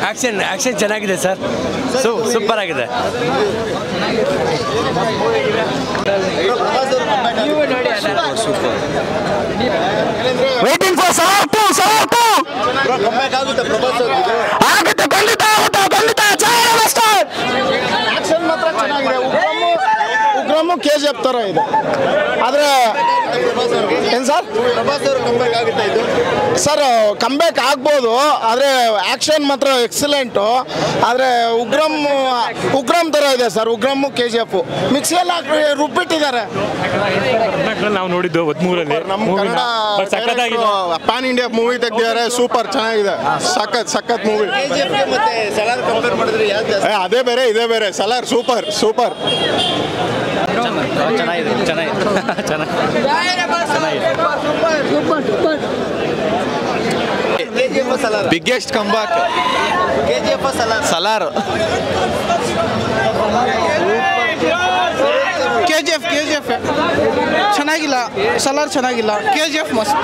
Action ಚೆನ್ನಾಗಿದೆ sir, super ಆಗಿದೆ. Waiting for Salaar 2 ಆಗುತ್ತೆ, ಖಂಡಿತ ಆಗುತ್ತೆ, ಖಂಡಿತ ಆಕ್ಷನ್ ಮಾತ್ರ ಚೆನ್ನಾಗಿದೆ. ಉಗ್ರಮ್ಮು KGF ಥರ ಇದೆ. ಆದರೆ ಏನು ಸರ್ ಕಂಬ್ಯಾಕ್ ಆಗ್ಬೋದು, ಆದರೆ ಆ್ಯಕ್ಷನ್ ಮಾತ್ರ ಎಕ್ಸಲೆಂಟು. ಆದರೆ ಉಗ್ರಮ್ ಥರ ಇದೆ ಸರ್. ಉಗ್ರಮ್ಮು KGF ಮಿಕ್ಸಿಯಲ್ಲಿ ಹಾಕಿ ರುಬ್ಬಿಟ್ಟಿದ್ದಾರೆ. ನಾವು ನೋಡಿದ್ದು 13ರಲ್ಲಿ ಪ್ಯಾನ್ ಇಂಡಿಯಾ ಮೂವಿ ತೆಗ್ದಿದ್ದಾರೆ. ಸೂಪರ್ ಚೆನ್ನಾಗಿದೆ, ಸಖತ್ ಮೂವಿ. ಅದೇ ಬೇರೆ ಇದೇ ಬೇರೆ. Salaar super. Biggest comeback Salaar. KGF ಚೆನ್ನಾಗಿಲ್ಲ, ಸಲಾರ್ ಚೆನ್ನಾಗಿಲ್ಲ. KGF ಮಸ್ತ್.